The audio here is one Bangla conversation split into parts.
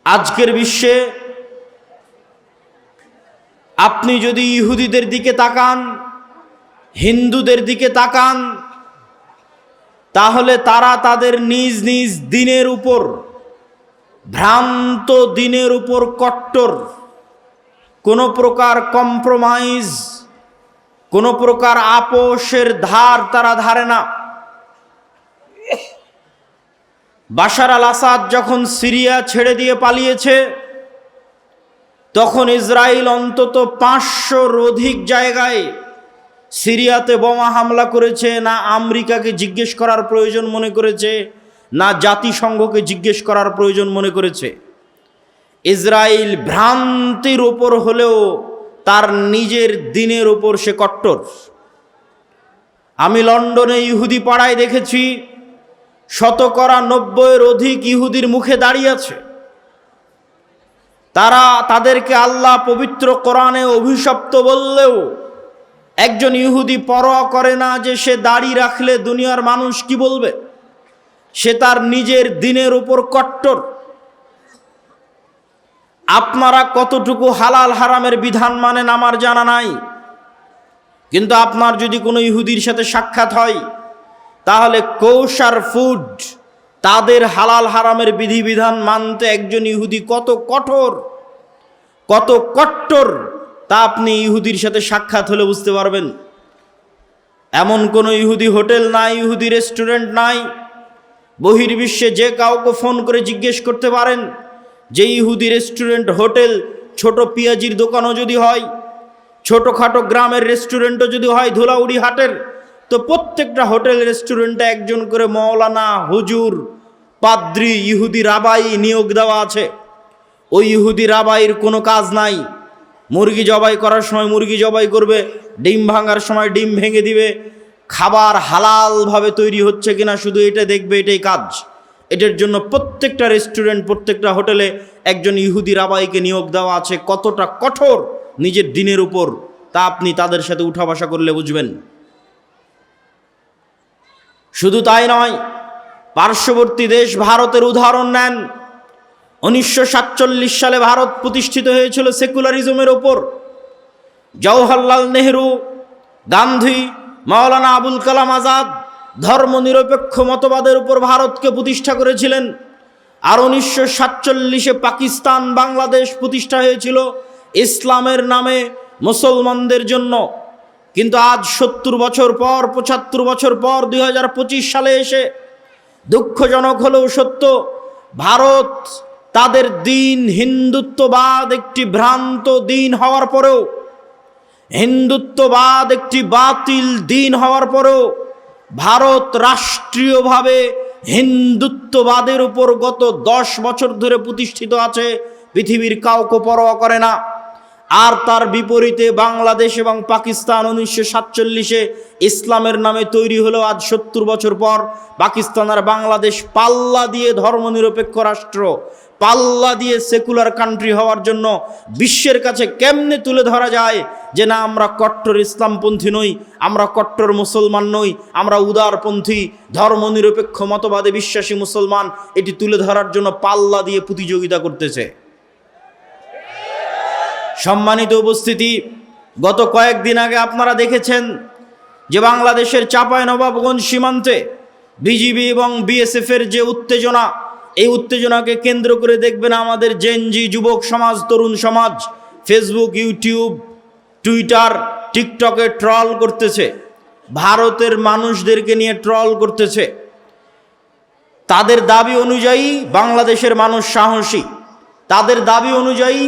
আজকের বিশ্বে আপনি যদি ইহুদিদের দিকে তাকান, হিন্দুদের দিকে তাকান, তাহলে তারা তাদের নিজ নিজ দিনের উপর, ভ্রান্ত দিনের উপর কট্টর। কোনো প্রকার কম্প্রোমাইজ, কোনো প্রকার আপোষের ধার তারা ধারে না। বাশার আল আসাদ যখন সিরিয়া ছেড়ে দিয়ে পালিয়েছে, তখন ইসরায়েল অন্তত 500-র অধিক জায়গায় সিরিয়াতে বোমা হামলা করেছে। না আমেরিকাকে জিজ্ঞেস করার প্রয়োজন মনে করেছে, না জাতিসংঘকে জিজ্ঞেস করার প্রয়োজন মনে করেছে। ইসরায়েল ভ্রান্তির ওপর হলেও তার নিজের দিনের উপর সে কট্টর। আমি লন্ডনে ইহুদি পাড়ায় দেখেছি 90%-এর অধিক ইহুদির মুখে দাঁড়িয়ে আছে। তারা তাদেরকে আল্লাহ পবিত্র কোরআনে অভিশপ্ত বললেও একজন ইহুদি পরোয়া করে না যে সে দাড়ি রাখলে দুনিয়ার মানুষ কি বলবে। সে তার নিজের দিনের উপর কট্টর। আপনারা কতটুকু হালাল হারামের বিধান মানেন আমার জানা নাই, কিন্তু আপনার যদি কোনো ইহুদির সাথে সাক্ষাৎ হয়, তাহলে কোশার ফুড, তাদের হালাল হারামের বিধিবিধান মানতে একজন ইহুদি কত কঠোর, কত কট্টর, তা আপনি ইহুদির সাথে সাক্ষাৎ হলে বুঝতে পারবেন। এমন কোনো ইহুদি হোটেল নাই, ইহুদি রেস্টুরেন্ট নাই। বহির্বিশ্বে যে কাউকে ফোন করে জিজ্ঞেস করতে পারেন যে ইহুদি রেস্টুরেন্ট, হোটেল, ছোট পেঁয়াজির দোকানও যদি হয়, ছোটোখাটো গ্রামের রেস্টুরেন্টও যদি হয় ধুলাউড়ি হাটের, তো প্রত্যেকটা হোটেল রেস্টুরেন্টে একজন করে মৌলানা, হুজুর, পাদ্রী, ইহুদি রাবাই নিয়োগ দেওয়া আছে। ওই ইহুদি রাবাইয়ের কোনো কাজ নাই। মুরগি জবাই করার সময় মুরগি জবাই করবে, ডিম ভাঙার সময় ডিম ভেঙে দিবে, খাবার হালালভাবে তৈরি হচ্ছে কিনা শুধু এটা দেখবে, এটাই কাজ। এটার জন্য প্রত্যেকটা রেস্টুরেন্ট, প্রত্যেকটা হোটেলে একজন ইহুদি রাবাইকে নিয়োগ দেওয়া আছে। কতটা কঠোর নিজের দিনের উপর, তা আপনি তাদের সাথে উঠা বসা করলে বুঝবেন। শুধু তাই নয়, পার্শ্ববর্তী দেশ ভারতের উদাহরণ নেন। 1947 সালে ভারত প্রতিষ্ঠিত হয়েছিল সেকুলারিজমের ওপর। জওহরলাল নেহরু, গান্ধী, মাওলানা আবুল কালাম আজাদ ধর্মনিরপেক্ষ মতবাদের উপর ভারতকে প্রতিষ্ঠা করেছিলেন। আর 1947-এ পাকিস্তান, বাংলাদেশ প্রতিষ্ঠা হয়েছিল ইসলামের নামে মুসলমানদের জন্য। কিন্তু আজ 70 বছর পর, 75 বছর পর 2025 সালে এসে দুঃখজনক হলেও সত্য, ভারত তাদের দিন হিন্দুত্ববাদ একটি ভ্রান্ত দিন হওয়ার পরেও, হিন্দুত্ববাদ একটি বাতিল দিন হওয়ার পরেও ভারত রাষ্ট্রীয়ভাবে হিন্দুত্ববাদের উপর গত 10 বছর ধরে প্রতিষ্ঠিত আছে, পৃথিবীর কাউকে পরোয়া করে না। আর তার বিপরীতে বাংলাদেশ এবং পাকিস্তান 1947-এ ইসলামের নামে তৈরি হলো। আজ 70 বছর পর পাকিস্তান আর বাংলাদেশ পাল্লা দিয়ে ধর্মনিরপেক্ষ রাষ্ট্র, পাল্লা দিয়ে সেকুলার কান্ট্রি হওয়ার জন্য বিশ্বের কাছে কেমনে তুলে ধরা যায় যে না, আমরা কট্টর ইসলামপন্থী নই, আমরা কট্টর মুসলমান নই, আমরা উদারপন্থী ধর্মনিরপেক্ষ মতবাদে বিশ্বাসী মুসলমান, এটি তুলে ধরার জন্য পাল্লা দিয়ে প্রতিযোগিতা করতেছে। সম্মানিত উপস্থিতি, গত কয়েকদিন আগে আপনারা দেখেছেন যে বাংলাদেশের চাঁপাইনবাবগঞ্জ সীমান্তে বিজিবি এবং বিএসএফের যে উত্তেজনা, এই উত্তেজনাকে কেন্দ্র করে দেখবেন আমাদের জেনজি যুবক সমাজ, তরুণ সমাজ ফেসবুক, ইউটিউব, টুইটার, টিকটকে ট্রল করতেছে, ভারতের মানুষদেরকে নিয়ে ট্রল করতেছে। তাদের দাবি অনুযায়ী বাংলাদেশের মানুষ সাহসী, তাদের দাবি অনুযায়ী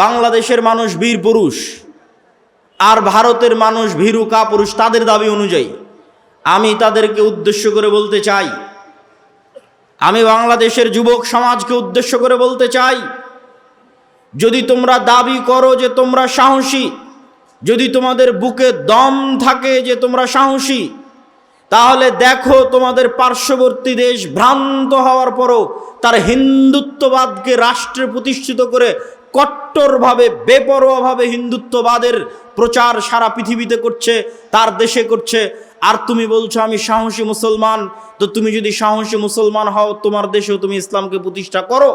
বাংলাদেশের মানুষ বীর পুরুষ, আর ভারতের মানুষ ভীরু কাপুরুষ, তাদের দাবি অনুযায়ী। আমি তাদেরকে উদ্দেশ্য করে বলতে চাই, আমি বাংলাদেশের যুবক সমাজকে উদ্দেশ্য করে বলতে চাই, যদি তোমরা দাবি করো যে তোমরা সাহসী, যদি তোমাদের বুকে দম থাকে যে তোমরা সাহসী, তাহলে দেখো তোমাদের পার্শ্ববর্তী দেশ ভ্রান্ত হওয়ার পরও তার হিন্দুত্ববাদকে রাষ্ট্রে প্রতিষ্ঠিত করে কট্টরভাবে, বেপরোয়াভাবে হিন্দুত্ববাদের প্রচার সারা পৃথিবীতে করছে, তার দেশে করছে। আর তুমি বলছো আমি সাহসী মুসলমান, তো তুমি যদি সাহসী মুসলমান হও, তোমার দেশেও তুমি ইসলামকে প্রতিষ্ঠা করো।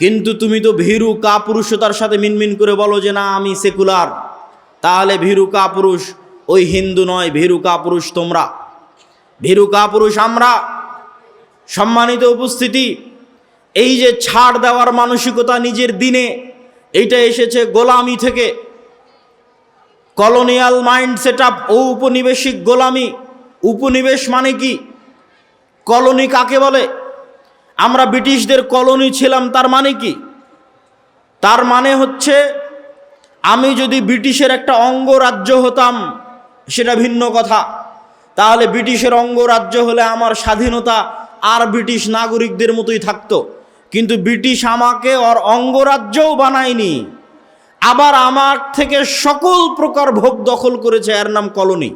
কিন্তু তুমি তো ভীরু কাপুরুষতার সাথে মিনমিন করে বলো যে না আমি সেকুলার, তাহলে ভীরু কাপুরুষ ওই হিন্দু নয়, ভীরু কাপুরুষ তোমরা, ভীরু কাপুরুষ আমরা। সম্মানিত উপস্থিতি, এই যে ছাড় দেওয়ার মানসিকতা নিজের দিনে, এইটা এসেছে গোলামি থেকে, কলোনিয়াল মাইন্ড সেট আপ, ঔপনিবেশিক গোলামি। উপনিবেশ মানে কি? কলোনি কাকে বলে? আমরা ব্রিটিশদের কলোনি ছিলাম, তার মানে কি? তার মানে হচ্ছে আমি যদি ব্রিটিশের একটা অঙ্গরাজ্য হতাম সেটা ভিন্ন কথা, তাহলে ব্রিটিশের অঙ্গরাজ্য হলে আমার স্বাধীনতা আর ব্রিটিশ নাগরিকদের মতোই থাকতো। কিন্তু ব্রিটিশ আমাকে ওর অঙ্গরাজ্যও বানায়নি, আবার আমার থেকে সকল প্রকার ভোগ দখল করেছে, এর নাম কলোনি।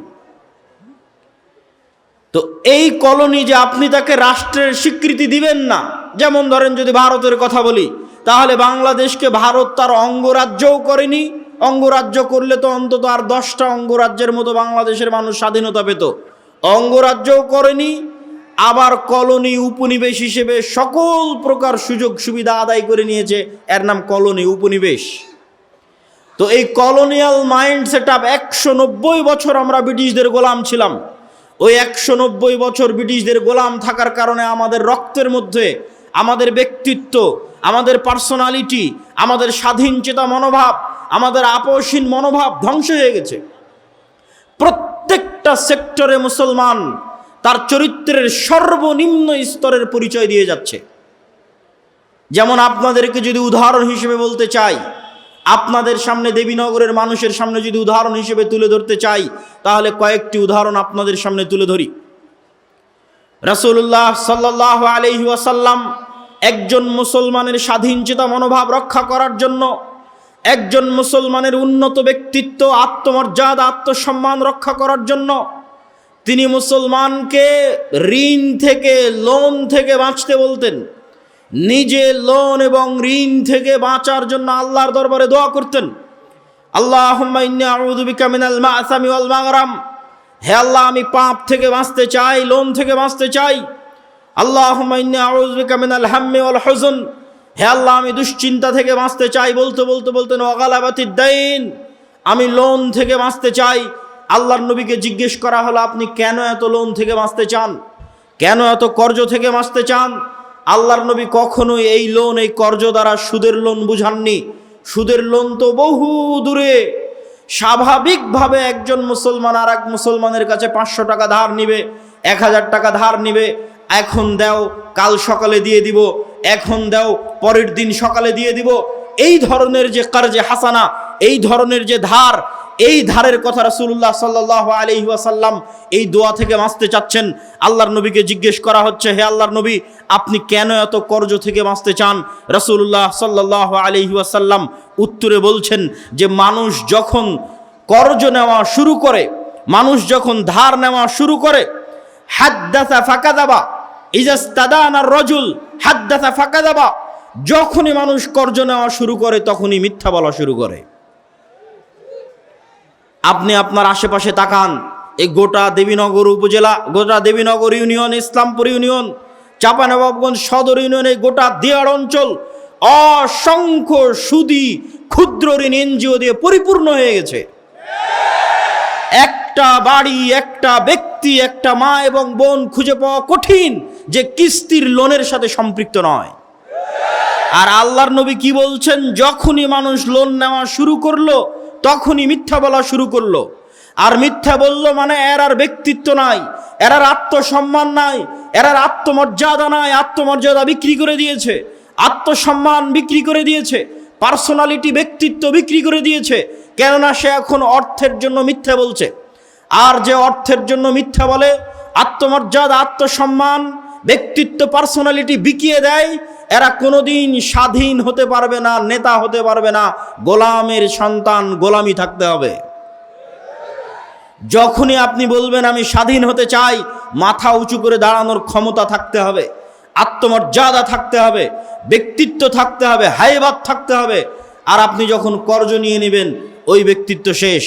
তো এই কলোনি যে আপনি তাকে রাষ্ট্রের স্বীকৃতি দিবেন না, যেমন ধরেন যদি ভারতের কথা বলি, তাহলে বাংলাদেশকে ভারত তার অঙ্গরাজ্যও করেনি। অঙ্গরাজ্য করলে তো অন্তত আর 10টা অঙ্গরাজ্যের মতো বাংলাদেশের মানুষ স্বাধীনতা পেত। অঙ্গরাজ্যও করেনি, আবার কলোনি উপনিবেশ হিসেবে সকল প্রকার সুযোগ সুবিধা আদায় করে নিয়েছে, এর নাম কলোনি, উপনিবেশ। তো এই কলোনিয়াল মাইন্ড সেট আপ, 190 বছর আমরা ব্রিটিশদের গোলাম ছিলাম। ওই 190 বছর ব্রিটিশদের গোলাম থাকার কারণে আমাদের রক্তের মধ্যে আমাদের ব্যক্তিত্ব, আমাদের পার্সোনালিটি, আমাদের স্বাধীন চেতা মনোভাব, আমাদের আপোষহীন মনোভাব ধ্বংস হয়ে গেছে। প্রত্যেকটা সেক্টরে মুসলমান তার চরিত্রের সর্বনিম্ন স্তরের পরিচয় দিয়ে যাচ্ছে। যেমন আপনাদেরকে যদি উদাহরণ হিসেবে বলতে চাই, আপনাদের সামনে দেবীনগরের মানুষের সামনে যদি উদাহরণ হিসেবে তুলে ধরতে চাই, তাহলে কয়েকটি উদাহরণ আপনাদের সামনে তুলে ধরি। রাসূলুল্লাহ সাল্লাল্লাহু আলাইহি ওয়াসাল্লাম একজন মুসলমানের স্বাধীন চেতা মনোভাব রক্ষা করার জন্য, একজন মুসলমানের উন্নত ব্যক্তিত্ব, আত্মমর্যাদা, আত্মসম্মান রক্ষা করার জন্য তিনি মুসলমানকে ঋণ থেকে, লোন থেকে বাঁচতে বলতেন। নিজে লোন এবং ঋণ থেকে বাঁচার জন্য আল্লাহর দরবারে দোয়া করতেন, আল্লাহুম্মা ইন্নী আউযু বিকা মিনাল মা'সামি ওয়াল মাগরাম। হে আল্লাহ, আমি পাপ থেকে বাঁচতে চাই, লোন থেকে বাঁচতে চাই। আল্লাহুম্মা ইন্নী আউযু বিকা মিনাল হাম্মি ওয়াল হুজন। হে আল্লাহ, আমি দুশ্চিন্তা থেকে বাঁচতে চাই। বলতে বলতে বলতেন ওয়া গালাবাতিদ দাইন, আমি লোন থেকে বাঁচতে চাই। আল্লাহর নবীকে জিজ্ঞেস করা হলো, আপনি কেন এত লোন থেকে বাঁচতে চান, কেন এত কর্জ থেকে বাঁচতে চান? আল্লাহর নবী কখনোই এই লোন, এই কর্জ দ্বারা সুদের লোন বুঝাননি। সুদের লোন তো বহু দূরে। স্বাভাবিকভাবে একজন মুসলমান আর এক মুসলমানের কাছে 500 টাকা ধার নিবে, 1000 টাকা ধার নিবে, এখন দাও কাল সকালে দিয়ে দিব, এখন দাও পরের দিন সকালে দিয়ে দিব। এই ধরনের যে কার্জে হাসানা, এই ধরনের যে ধার, এই ধারের কথা রাসূলুল্লাহ সাল্লাল্লাহু আলাইহি ওয়াসাল্লাম এই দোয়া থেকে বাঁচতে চাচ্ছেন। আল্লাহর নবীকে জিজ্ঞেস করা হচ্ছে, হে আল্লাহর নবী, আপনি কেন এত কর্জ থেকে বাঁচতে চান? রাসূলুল্লাহ সাল্লাল্লাহু আলাইহি ওয়াসাল্লাম উত্তরে বলছেন যে মানুষ যখন কর্জ নেওয়া শুরু করে, মানুষ যখন ধার নেওয়া শুরু করে, হাদ্দাসা ফাকাদাবা, ইজাস্তাদানা রাজুল হাদ্দাসা ফাকাদাবা, যখনই মানুষ কর্জ নেওয়া শুরু করে তখনই মিথ্যা বলা শুরু করে। আপনি আপনার আশেপাশে তাকান, এই গোটা দেবীনগর উপজেলা, গোটা দেবীনগর ইউনিয়ন, ইসলামপুর ইউনিয়ন, চাঁপাইনবাবগঞ্জ সদর ইউনিয়ন, এই গোটা দিয়াড় অঞ্চল অসংখ্য সুদী ক্ষুদ্র ঋণ এনজিও দিয়ে পরিপূর্ণ হয়ে গেছে। একটা বাড়ি, একটা ব্যক্তি, একটা মা এবং বোন খুঁজে পাওয়া কঠিন যে কিস্তির লোনের সাথে সম্পৃক্ত নয়। আর আল্লাহর নবী কি বলছেন? যখনই মানুষ লোন নেওয়া শুরু করলো তখনই মিথ্যা বলা শুরু করলো। আর মিথ্যা বললো মানে এর আর ব্যক্তিত্ব নাই, এর আর আত্মসম্মান নাই, এর আর আত্মমর্যাদা নাই। আত্মমর্যাদা বিক্রি করে দিয়েছে, আত্মসম্মান বিক্রি করে দিয়েছে, পার্সোনালিটি, ব্যক্তিত্ব বিক্রি করে দিয়েছে। কেননা সে এখন অর্থের জন্য মিথ্যা বলছে। আর যে অর্থের জন্য মিথ্যা বলে, আত্মমর্যাদা, আত্মসম্মান, ব্যক্তিত্ব, পার্সোনালিটি বিকিয়ে দেয়, এরা কোনোদিন স্বাধীন হতে পারবে না, নেতা হতে পারবে না। গোলামের সন্তান, গোলামি থাকতে হবে। যখনই আপনি বলবেন আমি স্বাধীন হতে চাই, মাথা উঁচু করে দাঁড়ানোর ক্ষমতা থাকতে হবে, আত্মমর্যাদা থাকতে হবে, ব্যক্তিত্ব থাকতে হবে, হায়বাত থাকতে হবে। আর আপনি যখন কর্জ নিয়ে নেবেন, ওই ব্যক্তিত্ব শেষ।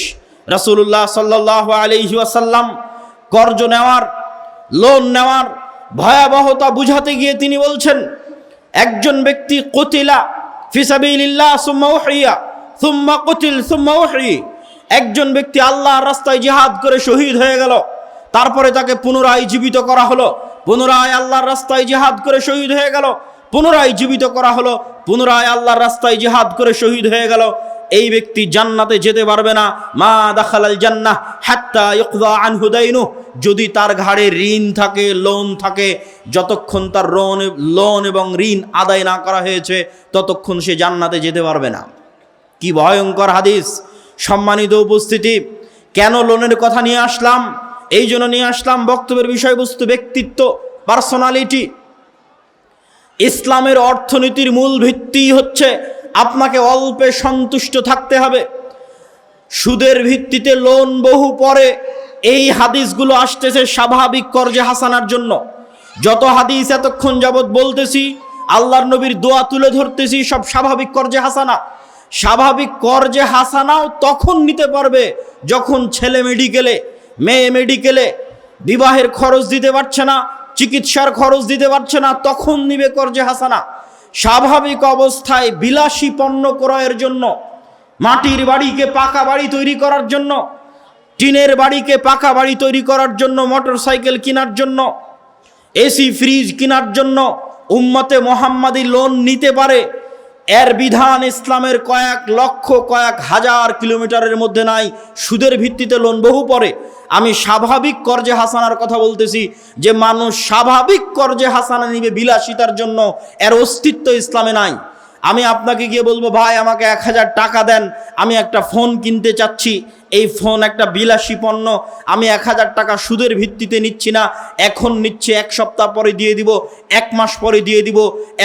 রাসূলুল্লাহ সাল্লাল্লাহু আলাইহি ওয়াসাল্লাম কর্জ নেওয়ার, লোন নেওয়ার ভয়াবহতা বুঝাতে গিয়ে তিনি বলছেন, একজন ব্যক্তি কুতিলা ফি সাবিলিল্লাহ সুম্মা উহিয়া সুম্মা কুতিল সুম্মা উহি, একজন ব্যক্তি আল্লাহর রাস্তায় জিহাদ করে শহীদ হয়ে গেল, তারপরে তাকে পুনরায় জীবিত করা হলো, পুনরায় আল্লাহর রাস্তায় জিহাদ করে শহীদ হয়ে গেল, পুনরায় জীবিত করা হলো, পুনরায় আল্লাহর রাস্তায় জিহাদ করে শহীদ হয়ে গেল। এই ব্যক্তি জান্নাতে যেতে পারবে না। মা দাখালাল জান্নাহ হাত্তা ইউকযা আনহু দাইনু, যদি তার ঘাড়ে ঋণ থাকে, লোন থাকে, যতক্ষণ তার লোন এবং ঋণ আদায় না করা হয়েছে ততক্ষণ সে জান্নাতে যেতে পারবে না। কি ভয়ঙ্কর হাদিস! সম্মানিত উপস্থিতি, কেন লোনের কথা নিয়ে আসলাম? এই জন্য নিয়ে আসলাম, বক্তব্যের বিষয়বস্তু ব্যক্তিত্ব, পার্সোনালিটি। ইসলামের অর্থনীতির মূল ভিত্তি হচ্ছে আপনাকে অল্পে সন্তুষ্ট থাকতে হবে। সুদের ভিত্তিতে লোন বহু পরে, এই হাদিসগুলো আসতেছে স্বাভাবিক কর্জে হাসানার জন্য। যত হাদিস এতক্ষণ যাবৎ বলতেছি, আল্লাহর নবীর দোয়া তুলে ধরতেছি, সব স্বাভাবিক কর্জে হাসানা। স্বাভাবিক কর্জে হাসানাও তখন নিতে পারবে যখন ছেলে মেডিকেলে, মেয়ে মেডিকেলে, বিবাহের খরচ দিতে পারছে না, চিকিৎসার খরচ দিতে পারছে না, তখন নিবে কর্জে হাসানা। স্বাভাবিক অবস্থায় বিলাসী পণ্য ক্রয়ের জন্য, মাটির বাড়িকে পাকা বাড়ি তৈরি করার জন্য, টিনের বাড়িকে পাকা বাড়ি তৈরি করার জন্য, মোটর সাইকেল কেনার জন্য, এসি ফ্রিজ কেনার জন্য উম্মতে মোহাম্মদী লোন নিতে পারে। এর বিধান ইসলামের কয়েক লক্ষ, কয়েক হাজার কিলোমিটারের মধ্যে নাই। সুদের ভিত্তিতে লোন বহু পরে। আমি স্বাভাবিক কর্জে হাসানার কথা বলতেছি, যে মানুষ স্বাভাবিক কর্জে হাসানা নিবে বিলাসিতার জন্য, এর অস্তিত্ব ইসলামে নাই। আমি আপনাকে গিয়ে বলবো, ভাই আমাকে 1000 টাকা দেন, আমি একটা ফোন কিনতে চাচ্ছি, এই ফোন একটা বিলাসী পণ্য, আমি 1000 টাকা সুদের ভিত্তিতে নিচ্ছি না, এখন নিচ্ছে, 1 সপ্তাহ পরে দিয়ে দিব, 1 মাস পরে দিয়ে দিব।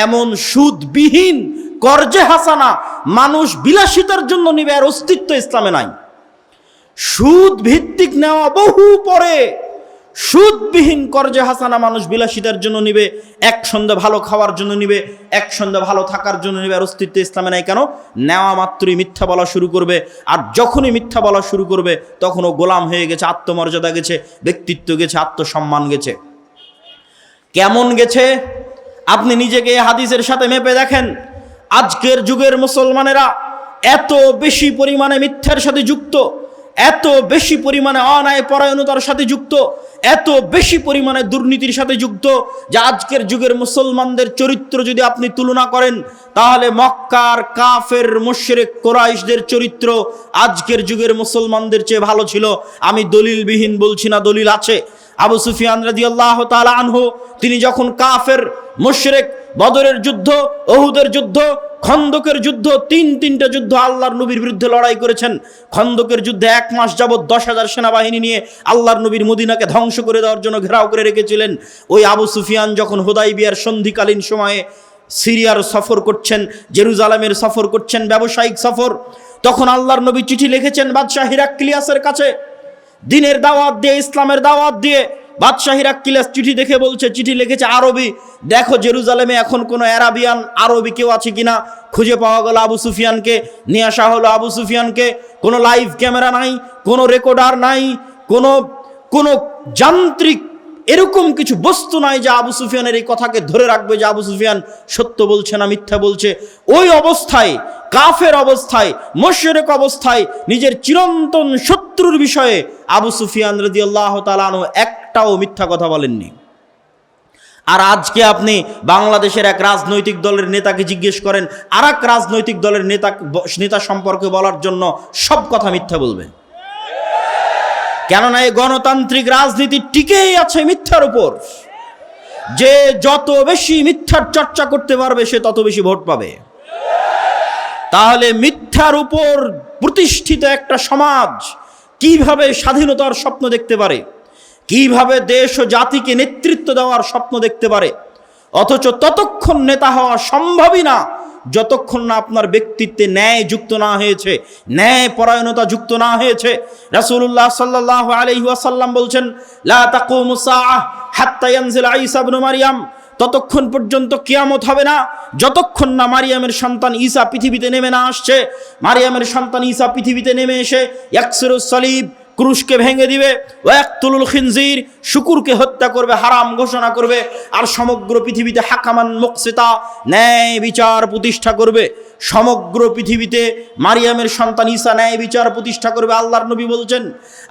এমন সুদবিহীন কর্জে হাসানা মানুষ বিলাসিতার জন্য নিবে, এর অস্তিত্ব ইসলামে নাই। সুদ ভিত্তিক নেওয়া বহু পরে, সুদবিহীন কর্জে হাসানা মানুষ বিলাসিতার জন্য নিবে, এক সন্ধ্যা ভালো খাওয়ার জন্য নিবে, এক সন্ধ্যা ভালো থাকার জন্য নিবে, আর অস্তিত্ব ইসলামে নাই। কেন? নেওয়া মাত্রই মিথ্যা বলা শুরু করবে, আর যখনই মিথ্যা বলা শুরু করবে তখন ও গোলাম হয়ে গেছে, আত্মমর্যাদা গেছে, ব্যক্তিত্ব গেছে, আত্মসম্মান গেছে। কেমন গেছে আপনি নিজেকে এই হাদিসের সাথে মেপে দেখেন। আজকের যুগের মুসলমানেরা এত বেশি পরিমাণে মিথ্যার সাথে যুক্ত, এত বেশি পরিমাণে অন্যায় পরায়ণতার সাথে যুক্ত, এত বেশি পরিমাণে দুর্নীতির সাথে যুক্ত, যে আজকের যুগের মুসলমানদের চরিত্র যদি আপনি তুলনা করেন, তাহলে মক্কার কাফের মুশরিক কুরাইশদের চরিত্র আজকের যুগের মুসলমানদের চেয়ে ভালো ছিল। আমি দলিলবিহীন বলছি না, দলিল আছে। আবু সুফিয়ান রাদিয়াল্লাহু তাআলা আনহু, তিনি যখন কাফের মুশরিক, বদরের যুদ্ধ, উহুদের যুদ্ধ, খন্দকের যুদ্ধ, তিনটা যুদ্ধ আল্লাহর নবীর বিরুদ্ধে লড়াই করেছেন। খন্দকের যুদ্ধে 1 মাস যাবৎ 10,000 সেনাবাহিনী নিয়ে আল্লাহর নবীর মদিনাকে ধ্বংস করে দেওয়ার জন্য ঘেরাও করে রেখেছিলেন। ওই আবু সুফিয়ান যখন হুদাইবিয়ার সন্ধিকালীন সময়ে সিরিয়ার সফর করছেন, জেরুজালেমের সফর করছেন, ব্যবসায়িক সফর, তখন আল্লাহর নবী চিঠি লিখেছেন বাদশাহ হিরাক্লিয়াসের কাছে, দিনের দাওয়াত দিয়ে, ইসলামের দাওয়াত দিয়ে। বাদশাহ হিরাক্লিয়াস চিঠি দেখে বলছে, চিঠি লিখেছে আরবি, দেখো জেরুজালেমে এখন কোনো অ্যারাবিয়ান আরবি কেউ আছে কিনা। খুঁজে পাওয়া গেল আবু সুফিয়ানকে, নিয়ে আসা হলো আবু সুফিয়ানকে। কোনো লাইভ ক্যামেরা নাই, কোনো রেকর্ডার নাই, কোনো যান্ত্রিক এরকম কিছু বস্তু নাই যে আবু সুফিয়ানের এই কথাকে ধরে রাখবে যে আবু সুফিয়ান সত্য বলছে না মিথ্যা বলছে। ওই অবস্থায়, কাফের অবস্থায়, মুশরিক অবস্থায়, নিজের চিরন্তন শত্রুর বিষয়ে আবু সুফিয়ান রাদিয়াল্লাহু তাআলা আনহু একটাও মিথ্যা কথা বলেননি। আর আজকে আপনি বাংলাদেশের এক রাজনৈতিক দলের নেতাকে জিজ্ঞেস করেন, আর এক রাজনৈতিক দলের নেতা সম্পর্কে বলার জন্য সব কথা মিথ্যা বলবে। কেননা এই গণতান্ত্রিক রাজনীতি টিকেই আছে মিথ্যার উপর। যে যত বেশি মিথ্যার চর্চা করতে পারবে সে তত বেশি ভোট পাবে। তাহলে মিথ্যার উপর প্রতিষ্ঠিত একটা সমাজ কিভাবে স্বাধীনতার স্বপ্ন দেখতে পারে, কিভাবে দেশ ও জাতিকে নেতৃত্ব দেওয়ার স্বপ্ন দেখতে পারে? অথচ ততক্ষণ নেতা হওয়া সম্ভবই না যতক্ষণ না আপনার ব্যক্তিত্বে ন্যায় যুক্ত না হয়েছে, ন্যায় পরায়ণতা যুক্ত না হয়েছে। রাসূলুল্লাহ সাল্লাল্লাহু আলাইহি ওয়াসাল্লাম বলছেন, লা তাকুমু সাআহ হাত্তা ইয়ানজিল ঈসা ইবনে মারইয়াম, ততক্ষণ পর্যন্ত কিয়ামত হবে না যতক্ষণ না মারিয়ামের সন্তান ঈসা পৃথিবীতে নেমে না আসছে। মারিয়ামের সন্তান ঈসা পৃথিবীতে নেমে এসে ইয়াকসিরুস সালিব, ক্রুশকে ভেঙে দিবে, ওয়াকতুলুল খিনজির শুকুরকে হত্যা করবে, হারাম ঘোষণা করবে, আর সমগ্র পৃথিবীতে হাকামান মুকসিতা ন্যায় বিচার প্রতিষ্ঠা করবে। সমগ্র পৃথিবীতে মারিয়ামের সন্তান ঈসা ন্যায় বিচার প্রতিষ্ঠা করবে, আল্লাহর নবী বলছেন।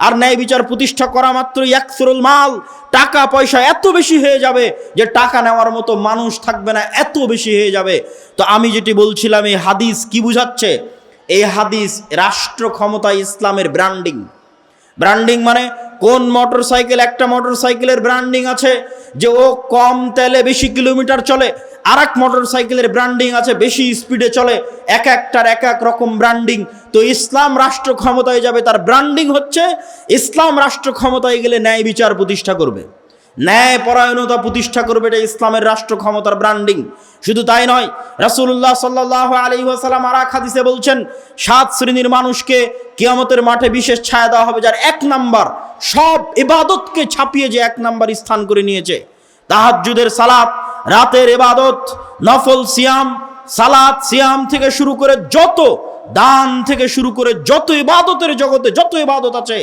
আর ন্যায় বিচার প্রতিষ্ঠা করা মাত্র ইয়াকসুরুল মাল, টাকা পয়সা এত বেশি হয়ে যাবে যে টাকা নেওয়ার মতো মানুষ থাকবে না, এত বেশি হয়ে যাবে। তো আমি যেটি বলছিলাম, এই হাদিস কি বুঝাচ্ছে? এই হাদিস রাষ্ট্র ক্ষমতায় ইসলামের ব্র্যান্ডিং। ব্র্যান্ডিং মানে কোন মোটরসাইকেল, একটা মোটরসাইকেলের ব্র্যান্ডিং আছে যে ও কম তেলে বেশি কিলোমিটার চলে, আর এক মোটরসাইকেলের ব্র্যান্ডিং আছে বেশি স্পিডে চলে, এক একটার এক এক রকম ব্র্যান্ডিং। তো ইসলাম রাষ্ট্র ক্ষমতায় যাবে, তার ব্র্যান্ডিং হচ্ছে ইসলাম রাষ্ট্র ক্ষমতায় গেলে ন্যায় বিচার প্রতিষ্ঠা করবে, ন্যায় পরায়ণতা প্রতিষ্ঠা করবে, এটা ইসলামের রাষ্ট্র ক্ষমতার ব্র্যান্ডিং। শুধু তাই নয়, রাসূলুল্লাহ সাল্লাল্লাহু আলাইহি ওয়াসাল্লাম আর এক হাদিসে বলছেন 7 শ্রেণীর মানুষকে কিয়ামতের মাঠে বিশেষ ছায়া দেওয়া হবে, যার 1 নাম্বার সব ইবাদতকে ছাপিয়ে যে 1 নাম্বার স্থান করে নিয়েছে। তাহাজ্জুদের সালাত, রাতের ইবাদত, নফল সিয়াম, সালাত সিয়াম থেকে শুরু করে যত দান থেকে শুরু করে যত ইবাদতের জগতে যত ইবাদত আছে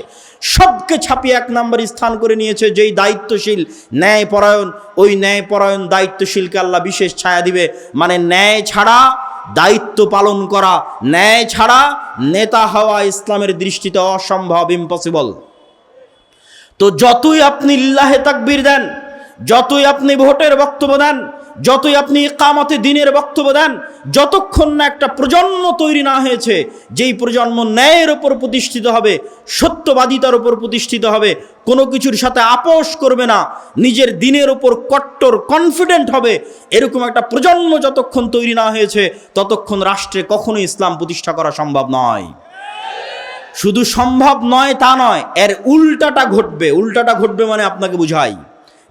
সবকে ছাপিয়ে 1 নাম্বার স্থান করে নিয়েছে যেই দায়িত্বশীল ন্যায়পরায়ণ। ওই ন্যায়পরায়ণ দায়িত্বশীলকে আল্লাহ বিশেষ ছায়া দিবে। মানে ন্যায় ছাড়া দায়িত্ব পালন করা, ন্যায় ছাড়া নেতা হওয়া ইসলামের দৃষ্টিতে অসম্ভব, ইম্পসিবল। তো যতই আপনি লিল্লাহে তাকবীর দেন, যতই আপনি ভোটের বক্তব্য দেন, যতই আপনি ইকামতে দ্বীনের বক্তব্য দেন, যতক্ষণ না একটা প্রজন্ম তৈরি না হয়েছে যেই প্রজন্ম ন্যায়ের ওপর প্রতিষ্ঠিত হবে, সত্যবাদিতার ওপর প্রতিষ্ঠিত হবে, কোনো কিছুর সাথে আপোষ করবে না, নিজের দ্বীনের ওপর কট্টর কনফিডেন্ট হবে, এরকম একটা প্রজন্ম যতক্ষণ তৈরি না হয়েছে ততক্ষণ রাষ্ট্রে কখনোই ইসলাম প্রতিষ্ঠা করা সম্ভব নয়। শুধু সম্ভব নয় তা নয়, এর উল্টাটা ঘটবে। উল্টাটা ঘটবে মানে আপনাকে বুঝাই,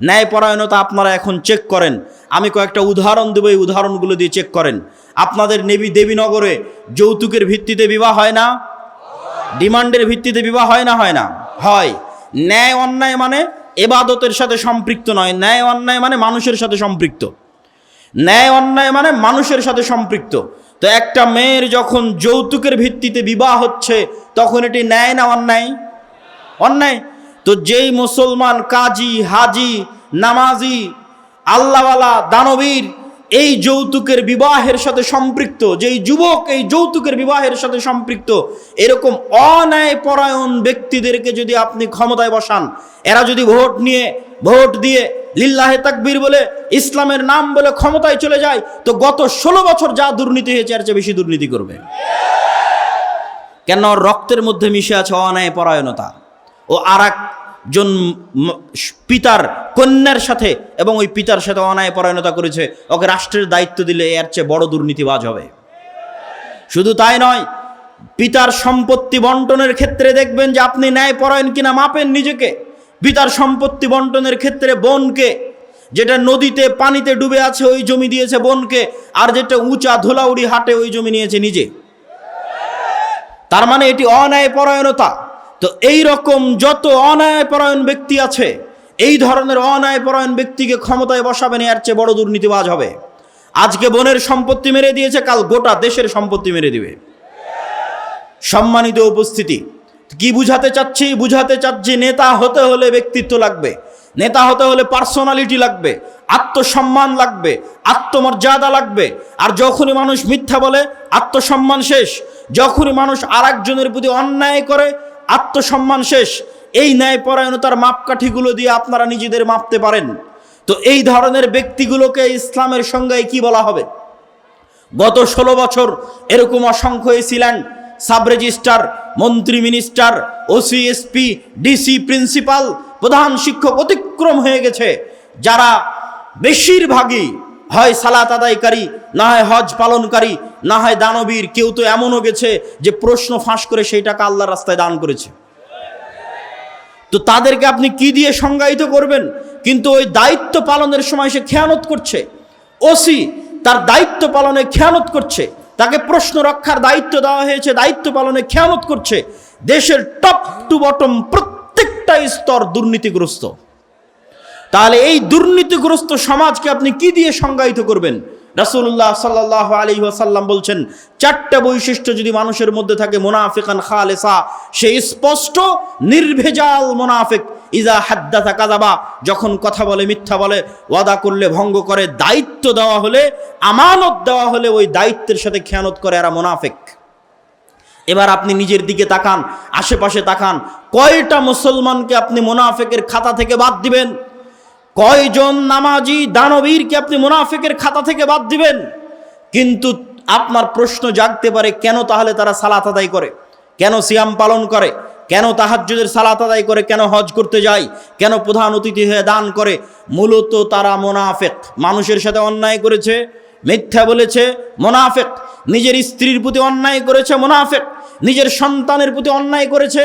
ন্যায়পরায়ণতা আপনারা এখন চেক করেন। আমি কয়েকটা উদাহরণ দেবো, এই উদাহরণগুলো দিয়ে চেক করেন। আপনাদের দেবীনগরে যৌতুকের ভিত্তিতে বিবাহ হয় না? ডিমান্ডের ভিত্তিতে বিবাহ হয় না? হয় না? হয়। ন্যায় অন্যায় মানে ইবাদতের সাথে সম্পৃক্ত নয়, ন্যায় অন্যায় মানে মানুষের সাথে সম্পৃক্ত। ন্যায় অন্যায় মানে মানুষের সাথে সম্পৃক্ত। তো একটা মেয়ের যখন যৌতুকের ভিত্তিতে বিবাহ হচ্ছে তখন এটি ন্যায় না অন্যায়? অন্যায়। তো যেই মুসলমান কাজী, হাজি, নামাজি, আল্লাহওয়ালা, দানবীর এই যৌতুকের বিবাহের সাথে সম্পৃক্ত, যেই যুবক এই যৌতুকের বিবাহের সাথে সম্পৃক্ত, এরকম অন্যায়পরায়ণ ব্যক্তিদেরকে যদি আপনি ক্ষমতায় বসান, এরা যদি ভোট দিয়ে লিল্লাহে তাকবীর বলে ইসলামের নাম বলে ক্ষমতায় চলে যায়, তো গত 16 বছর যা দুর্নীতি হয়েছে এর চেয়ে বেশি দুর্নীতি করবে। কেন? রক্তের মধ্যে মিশে আছে অন্যায়পরায়ণতা। ও আর একজন পিতার কন্যার সাথে এবং ওই পিতার সাথে অন্যায়পরায়ণতা করেছে, ওকে রাষ্ট্রের দায়িত্ব দিলে এর চেয়ে বড় দুর্নীতিবাজ হবে। শুধু তাই নয়, পিতার সম্পত্তি বন্টনের ক্ষেত্রে দেখবেন যে আপনি ন্যায়পরায়ণ কিনা মাপেন নিজেকে। পিতার সম্পত্তি বন্টনের ক্ষেত্রে বোনকে, যেটা নদীতে পানিতে ডুবে আছে ওই জমি দিয়েছে বোনকে, আর যেটা উঁচা ধুলাউড়ি হাটে ওই জমি নিয়েছে নিজে। তার মানে এটি অন্যায়পরায়ণতা। তো এই রকম যত অন্যায়পরায়ণ ব্যক্তি আছে, এই ধরনের অন্যায়পরায়ণ ব্যক্তিকে ক্ষমতায় বসাবেন, এর চেয়ে বড় দুর্নীতিবাজ হবে। আজকে বোনের সম্পত্তি মেরে দিয়েছে, কাল গোটা দেশের সম্পত্তি মেরে দিবে। সম্মানিত উপস্থিতি, কি বুঝাতে চাচ্ছি? বুঝাতে চাচ্ছি নেতা হতে হলে ব্যক্তিত্ব লাগবে, নেতা হতে হলে পার্সোনালিটি লাগবে, আত্মসম্মান লাগবে, আত্মমর্যাদা লাগবে। আর যখনই মানুষ মিথ্যা বলে আত্মসম্মান শেষ, যখনই মানুষ আরেকজনের প্রতি অন্যায় করে আত্মসম্মান শেষ। এই ন্যায়পরায়ণতার মাপকাঠিগুলো দিয়ে আপনারা নিজেদের মাপতে পারেন। তো এই ধরনের ব্যক্তিগুলোকে ইসলামের সংজ্ঞায় কি বলা হবে? গত 16 বছর এরকম অসংখ্য এসিল্যান্ড, সাব রেজিস্ট্রার, মন্ত্রী, minister, OC, SP, DC, principal, প্রধান শিক্ষক অতিক্রম হয়ে গেছে, যারা বেশিরভাগই হয় সালাত আদায়কারী, না হয় হজ পালনকারী, না হয় দানবীর। কেউ তো এমনও গেছে যে প্রশ্ন ফাঁস করে সেই টাকা আল্লাহর রাস্তায় দান করেছে। তো তাদেরকে আপনি কি দিয়ে সংজ্ঞায়িত করবেন? কিন্তু ওই দায়িত্ব পালনের সময় সে খেয়ানত করছে। ওসি তার দায়িত্ব পালনে খেয়ানত করছে, তাকে প্রশ্ন রক্ষার দায়িত্ব দেওয়া হয়েছে, দায়িত্ব পালনে খেয়ানত করছে। দেশের টপ টু বটম প্রত্যেকটা স্তর দুর্নীতিগ্রস্ত। তাহলে এই দুর্নীতিগ্রস্ত সমাজকে আপনি কি দিয়ে সংজ্ঞায়িত করবেন? রাসূলুল্লাহ সাল্লাল্লাহু আলাইহি ওয়াসাল্লাম বলছেন, চারটা বৈশিষ্ট্য যদি মানুষের মধ্যে থাকে, মুনাফিকান খালেসা, সে স্পষ্ট নির্ভেজাল মুনাফিক। ইজা হাদ্দাসা কাযাবা, যখন কথা বলে মিথ্যা বলে, ওয়াদা করলে ভঙ্গ করে, দায়িত্ব দেওয়া হলে, আমানত দেওয়া হলে ওই দায়িত্বের সাথে খেয়ানত করে, এরা মুনাফিক। এবার আপনি নিজের দিকে তাকান, আশেপাশে তাকান, কয়টা মুসলমানকে আপনি মুনাফিকের খাতা থেকে বাদ দিবেন? কয়জন নামাজি দানবীরকে আপনি মুনাফিকের খাতা থেকে বাদ দিবেন? কিন্তু আপনার প্রশ্ন জাগতে পারে, কেন তাহলে তারা সালাত আদায় করে, কেন সিয়াম পালন করে, কেন তাহাজ্জুদের সালাত আদায় করে, কেন হজ করতে যায়, কেন প্রধান অতিথি হয়ে দান করে? মূলত তারা মুনাফিক। মানুষের সাথে অন্যায় করেছে, মিথ্যা বলেছে, মুনাফিক। নিজের স্ত্রীর প্রতি অন্যায় করেছে, মুনাফিক। নিজের সন্তানের প্রতি অন্যায় করেছে,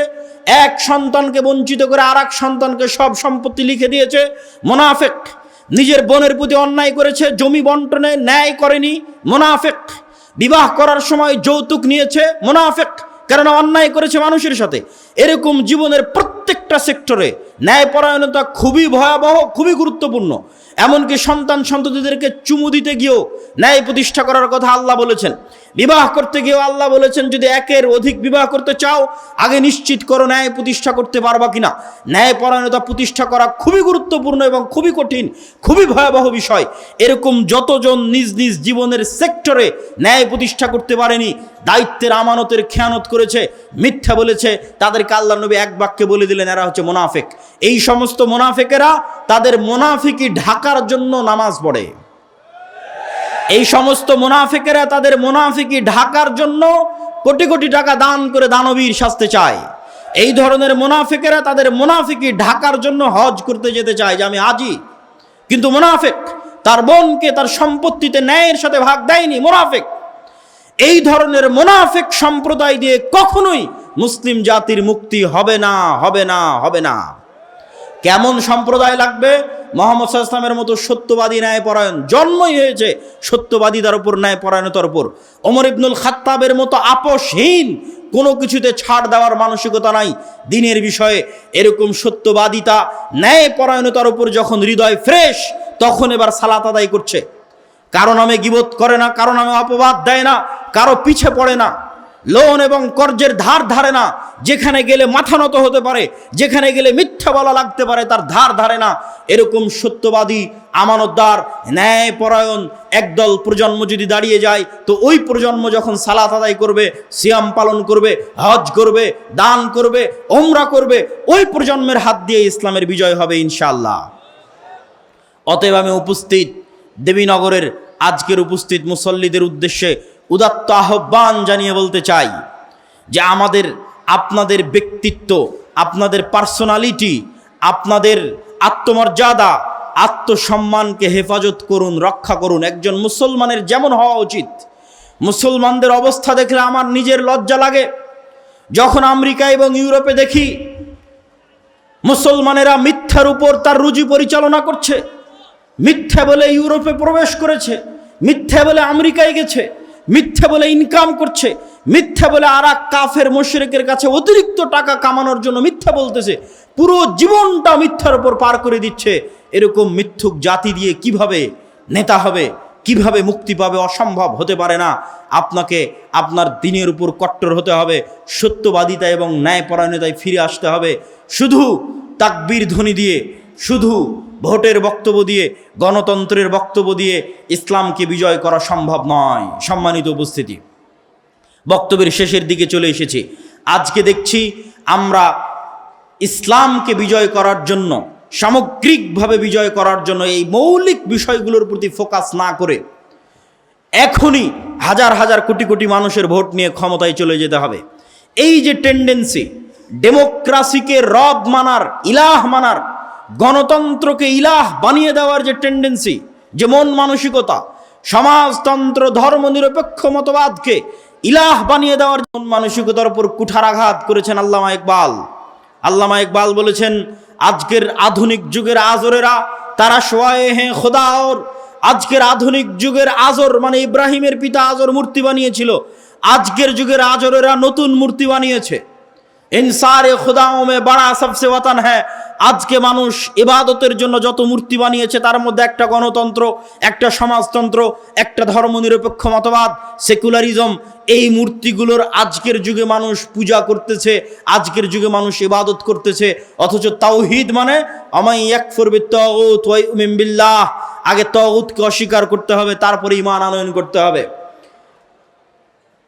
এক সন্তানকে বঞ্চিত করে আর এক সন্তানকে সব সম্পত্তি লিখে দিয়েছে, মুনাফিক। নিজের বোনের প্রতি অন্যায় করেছে, জমি বন্টনে ন্যায় করেনি, মুনাফিক। বিবাহ করার সময় যৌতুক নিয়েছে, মুনাফিক, কারণ অন্যায় করেছে মানুষের সাথে। এরকম জীবনের প্রত্যেকটা সেক্টরে ন্যায়পরায়ণতা খুবই ভয়াবহ, খুবই গুরুত্বপূর্ণ। এমনকি সন্তান সন্ততিদেরকে চুমু দিতে গিয়েও ন্যায় প্রতিষ্ঠা করার কথা আল্লাহ বলেছেন। বিবাহ করতে গিয়েও আল্লাহ বলেছেন, যদি একের অধিক বিবাহ করতে চাও, আগে নিশ্চিত করো ন্যায় প্রতিষ্ঠা করতে পারবা কিনা। ন্যায়পরায়ণতা প্রতিষ্ঠা করা খুবই গুরুত্বপূর্ণ এবং খুবই কঠিন, খুবই ভয়াবহ বিষয়। এরকম যতজন নিজ নিজ জীবনের সেক্টরে ন্যায় প্রতিষ্ঠা করতে পারেনি, দায়িত্বের আমানতের খেয়ানত করেছে, মিথ্যা বলেছে, তাদেরকে আল্লাহ নবী এক বাক্যে বলে দিলেন, এরা হচ্ছে মুনাফিক। এই সমস্ত মুনাফিকেরা তাদের মুনাফিকি ঢাকার জন্য নামাজ পড়ে। এই সমস্ত মুনাফিকেরা তাদের মুনাফিকি ঢাকার জন্য কোটি কোটি টাকা দান করে দানবীর শাস্তে চায়। এই ধরনের মুনাফিকেরা তাদের মুনাফিকি ঢাকার জন্য হজ করতে যেতে চায় যে আমি হাজি, কিন্তু মুনাফিক তার বোনকে তার সম্পত্তিতে ন্যায়ের সাথে ভাগ দেয়নি, মুনাফিক। এই ধরনের মুনাফিক সম্প্রদায় দিয়ে কখনোই মুসলিম জাতির মুক্তি হবে না, হবে না, হবে না। কেমন সম্প্রদায় লাগবে? মুহাম্মদ সাল্লাল্লাহু আলাইহি ওয়াসাল্লামের মতো সত্যবাদী ন্যায়পরায়ণ, জন্মই হয়েছে সত্যবাদীতার উপর, ন্যায়পরায়ণতার উপর। ওমর ইবনুল খাত্তাবের মতো আপোষহীন, কোনো কিছুতে ছাড় দেওয়ার মানসিকতা নাই দিনের বিষয়ে। এরকম সত্যবাদিতা, ন্যায়পরায়ণতার উপর যখন হৃদয় ফ্রেশ, তখন এবার সালাত আদায় করছে। কারো নামে গীবত করে না, কারো নামে অপবাদ দেয় না, কারো পিছে পড়ে না, লোন এবং কর্জের ধার ধারে না। যেখানে গেলে মাথা নত হতে পারে, যেখানে গেলে মিথ্যা বলা লাগতে পারে, তার ধার ধারে না। এরকম সত্যবাদী, আমানতদার, ন্যায়পরায়ণ একদল প্রজন্ম যদি দাঁড়িয়ে যায়, তো ওই প্রজন্ম যখন সালাত আদায় করবে, সিয়াম পালন করবে, হজ করবে, দান করবে, ওমরা করবে, ওই প্রজন্মের হাত দিয়ে ইসলামের বিজয় হবে ইনশাআল্লাহ। অতএব আমি উপস্থিত দেবীনগরের আজকের উপস্থিত মুসল্লিদের উদ্দেশ্যে উদাত্ত আহ্বান জানিয়ে বলতে চাই যে আপনাদের ব্যক্তিত্ব, আপনাদের পার্সোনালিটি, আপনাদের আত্মমর্যাদা, আত্মসম্মানকে হেফাজত করুন, রক্ষা করুন। একজন মুসলমানের যেমন হওয়া উচিত। মুসলমানদের অবস্থা দেখলে আমার নিজের লজ্জা লাগে। যখন আমেরিকা এবং ইউরোপে দেখি মুসলমানেরা মিথ্যার উপর তার রুজি পরিচালনা করছে, মিথ্যা বলে ইউরোপে প্রবেশ করেছে, মিথ্যা বলে আমেরিকায় গেছে, মিথ্যা বলে ইনকাম করছে, মিথ্যা বলে আর এক কাফের মুশরিকের কাছে অতিরিক্ত টাকা কামানোর জন্য মিথ্যা বলতেছে, পুরো জীবনটা মিথ্যার উপর পার করে দিচ্ছে। এরকম মিথ্যুক জাতি দিয়ে কিভাবে নেতা হবে, কিভাবে মুক্তি পাবে? অসম্ভব, হতে পারে না। আপনাকে আপনার দিনের উপর কট্টর হতে হবে, সত্যবাদিতা এবং ন্যায়পরায়ণতায় ফিরে আসতে হবে। শুধু তাকবীর ধ্বনি দিয়ে, শুধু ভোটের বক্তব্য দিয়ে, গণতন্ত্রের বক্তব্য দিয়ে ইসলামকে বিজয় করা সম্ভব নয়। সম্মানিত উপস্থিতি, বক্তব্যের শেষের দিকে চলে এসেছি। আজকে দেখছি আমরা ইসলামকে বিজয় করার জন্য, সামগ্রিকভাবে বিজয় করার জন্য এই মৌলিক বিষয়গুলোর প্রতি ফোকাস না করে এখনই হাজার হাজার কোটি কোটি মানুষের ভোট নিয়ে ক্ষমতায় চলে যেতে হবে। এই যে টেন্ডেন্সি, ডেমোক্রাসিকে রব মানার, ইলাহ মানার, গণতন্ত্রকে ইলাহ বানিয়ে দেওয়ার যে টেন্ডেন্সি, যে মন মানসিকতা, সমাজতন্ত্র, ধর্মনিরপেক্ষ মতবাদকে ইলাহ বানিয়ে দেওয়ার মন মানসিকতার উপর কুঠারাঘাত করেছেন আল্লামা ইকবাল। আল্লামা ইকবাল বলেছেন, আজকের আধুনিক যুগের আজরেরা তারা সোয়ায়ে হ্যাঁ খোদা ওর। আজকের আধুনিক যুগের আজর মানে ইব্রাহিমের পিতা আজর মূর্তি বানিয়েছিল, আজকের যুগের আজরেরা নতুন মূর্তি বানিয়েছে। ইনসারে খুদাओं में बड़ा सबसे वतन है, আজকে মানুষ ইবাদতের জন্য যত মূর্তি বানিয়েছে তার মধ্যে একটা গণতন্ত্র, একটা সমাজতন্ত্র, একটা ধর্মনিরপেক্ষ মতবাদ, সেকুলারিজম, এই মূর্তিগুলোর আজকের যুগে মানুষ পূজা করতেছে, আজকের যুগে মানুষ ইবাদত করতেছে। অথচ তাওহীদ মানে আমাই ইয়াকফুর বিত-তাগুত ওয়া ইউমিন বিল্লাহ, আগে তাগুতকে অস্বীকার করতে হবে, তারপরে ঈমান আনয়ন করতে হবে।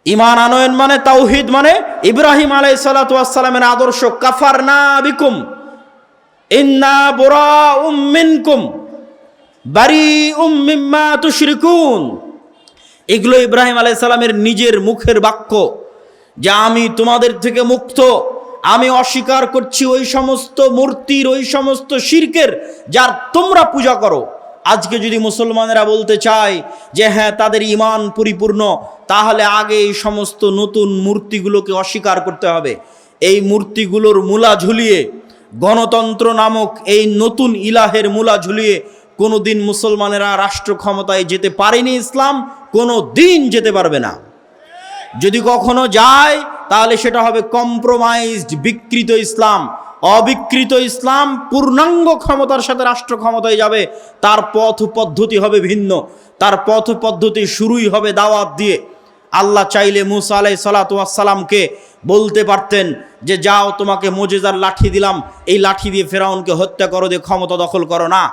ঈমান আনয়ন মানে তাওহীদ মানে ইব্রাহিম আলাইহিস সালাতু ওয়াস সালামের আদর্শ, কাফারনা বিকুম ইন্না বুরাউম মিনকুম বারিউম মিম্মা তুশরিকুন। এগুলো ইব্রাহিম আলাইহিস সালামের নিজের মুখের বাক্য, যে আমি তোমাদের থেকে মুক্ত, আমি অস্বীকার করছি ওই সমস্ত মূর্তির, ওই সমস্ত শিরকের যার তোমরা পূজা করো। আজকে যদি মুসলমানেরা বলতে চায় যে হ্যাঁ তাদের ঈমান পরিপূর্ণ, তাহলে আগে এই সমস্ত নতুন মূর্তিগুলোকে অস্বীকার করতে হবে। এই মূর্তিগুলোর মূলা ঝুলিয়ে, গণতন্ত্র নামক এই নতুন ইলাহের মূলা ঝুলিয়ে কোনো দিন মুসলমানেরা রাষ্ট্র ক্ষমতায় যেতে পারেনি, ইসলাম কোনো দিন যেতে পারবে না। যদি কখনো যায় তাহলে সেটা হবে কম্প্রোমাইজড, বিকৃত ইসলাম, অবিকৃত ইসলাম পূর্ণাঙ্গ ক্ষমতার সাথে রাষ্ট্র ক্ষমতায় যাবে। তার পথ পদ্ধতি হবে ভিন্ন, তার পথ পদ্ধতি শুরুই হবে দাওয়াত দিয়ে। আল্লাহ চাইলে মুসা আলাইহিস সালাতু ওয়াস সালামকে বলতে পারতেন যে যাও তোমাকে মুজিজার লাঠি দিলাম, এই লাঠি দিয়ে ফেরাউনকে হত্যা করো, দিয়ে ক্ষমতা দখল করো না।